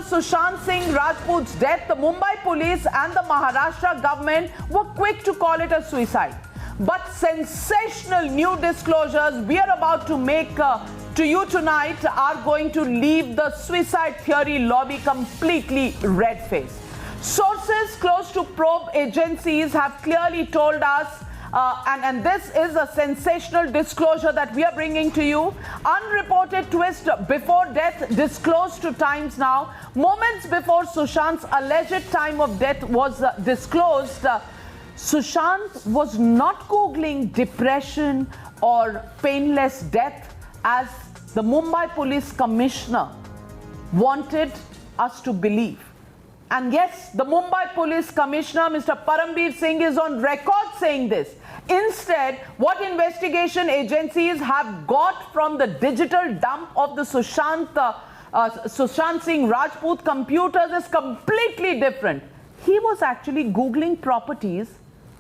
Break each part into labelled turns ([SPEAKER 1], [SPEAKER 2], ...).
[SPEAKER 1] Sushant Singh Rajput's death, the Mumbai police and the Maharashtra government were quick to call it a suicide. But sensational new disclosures we are about to make to you tonight are going to leave the suicide theory lobby completely red-faced. Sources close to probe agencies have clearly told us, and this is a sensational disclosure that we are bringing to you. Unreported twist before death disclosed to Times Now. Moments before Sushant's alleged time of death was disclosed, Sushant was not Googling depression or painless death as the Mumbai Police Commissioner wanted us to believe. And yes, the Mumbai Police Commissioner, Mr. Parambir Singh, is on record saying this. Instead, what investigation agencies have got from the digital dump of the Sushant Singh Rajput computers is completely different. He was actually Googling properties,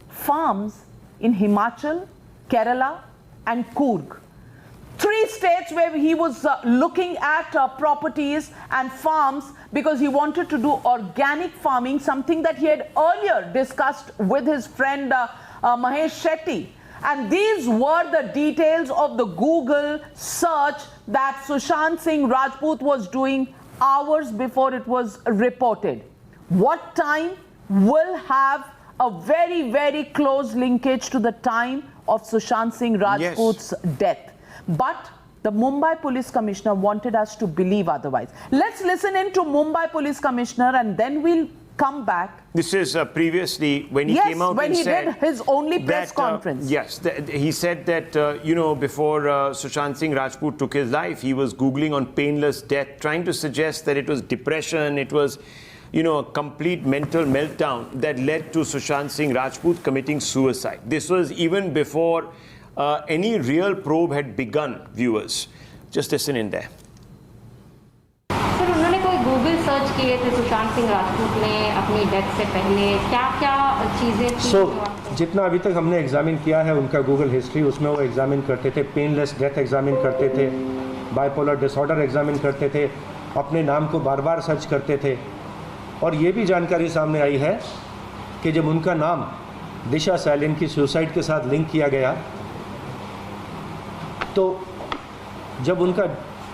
[SPEAKER 1] farms in Himachal, Kerala and Coorg. 3 states where he was looking at properties and farms because he wanted to do organic farming, something that he had earlier discussed with his friend Mahesh Shetty. And these were the details of the Google search that Sushant Singh Rajput was doing hours before it was reported. What time will have a very, very close linkage to the time of Sushant Singh Rajput's death. But the Mumbai Police Commissioner wanted us to believe otherwise. Let's listen in to Mumbai Police Commissioner and then we'll come back.
[SPEAKER 2] This is previously when he came out
[SPEAKER 1] when
[SPEAKER 2] and
[SPEAKER 1] he
[SPEAKER 2] said
[SPEAKER 1] did his only press conference.
[SPEAKER 2] He said that, before Sushant Singh Rajput took his life, he was Googling on painless death, trying to suggest that it was depression, it was, a complete mental meltdown that led to Sushant Singh Rajput committing suicide. This was even before any real probe had begun, viewers. Just listen in there.
[SPEAKER 3] Sir, उन्होंने कोई Google search किए थे सुशांत सिंह राजपूत ने अपनी death से पहले, क्या-क्या चीज़ें थी?
[SPEAKER 4] जितना अभी तक हमने एग्जामिन किया है उनका गूगल हिस्ट्री, उसमें वो एग्जामिन करते थे, पेनलेस डेथ एग्जामिन करते थे, बाइपोलर डिसऑर्डर एग्जामिन करते थे, अपने नाम को बार-बार सर्च करते थे। और ये भी जानकारी सामने आई है कि जब उनका नाम दिशा सैलिन की सुसाइड के साथ लिंक किया गया, तो जब उनका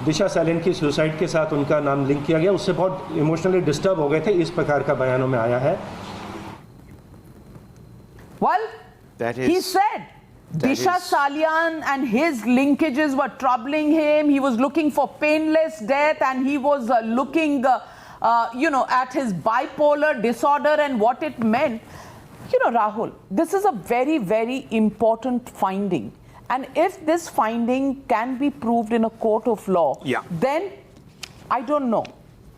[SPEAKER 4] दिशा सैलिन की सुसाइड के साथ उनका नाम लिंक किया गया, उससे बहुत इमोशनली डिस्टर्ब हो गए थे, इस प्रकार का बयानों में आया है।
[SPEAKER 1] Well, he said Disha Salian and his linkages were troubling him. He was looking for painless death and he was looking, at his bipolar disorder and what it meant. Rahul, this is a very, very important finding. And if this finding can be proved in a court of law, then I don't know.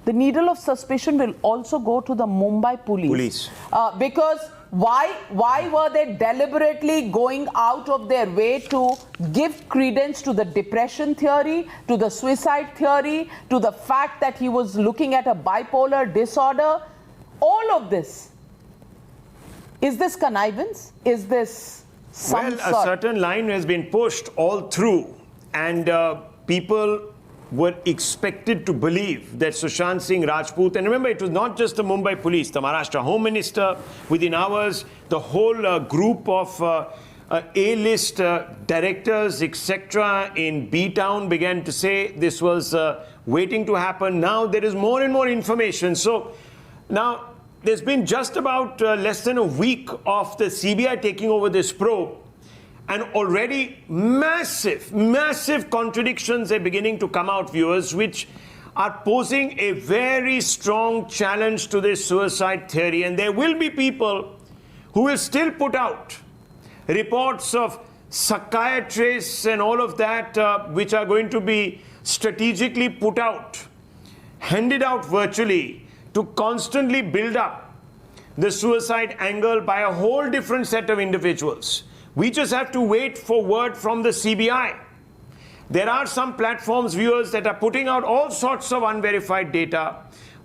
[SPEAKER 1] The needle of suspicion will also go to the Mumbai police. Because why were they deliberately going out of their way to give credence to the depression theory, to the suicide theory, to the fact that he was looking at a bipolar disorder? All of this. Is this connivance? Is this a
[SPEAKER 2] certain line has been pushed all through, and people were expected to believe that Sushant Singh Rajput, and remember, it was not just the Mumbai police, the Maharashtra Home Minister, within hours, the whole group of A-list directors, etc. in B-Town began to say this was waiting to happen. Now there is more and more information. So now there's been just about less than a week of the CBI taking over this probe, and already massive contradictions are beginning to come out, viewers, which are posing a very strong challenge to this suicide theory. And there will be people who will still put out reports of psychiatrists and all of that, which are going to be strategically put out, handed out virtually, to constantly build up the suicide angle by a whole different set of individuals. We just have to wait for word from the CBI. There are some platforms, viewers, that are putting out all sorts of unverified data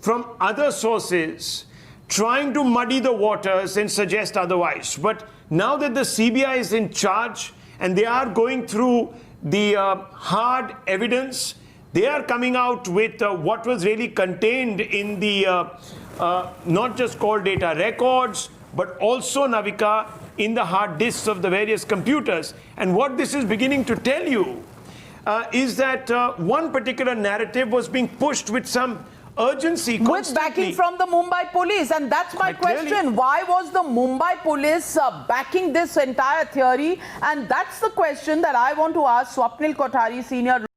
[SPEAKER 2] from other sources, trying to muddy the waters and suggest otherwise. But now that the CBI is in charge and they are going through the hard evidence, They are coming out with what was really contained in the not just call data records, but also, Navika, in the hard disks of the various computers. And what this is beginning to tell you is that one particular narrative was being pushed with some urgency.
[SPEAKER 1] With backing from the Mumbai police. And that's my
[SPEAKER 2] Quite clearly.
[SPEAKER 1] question. Why was the Mumbai police backing this entire theory? And that's the question that I want to ask Swapnil Kothari, senior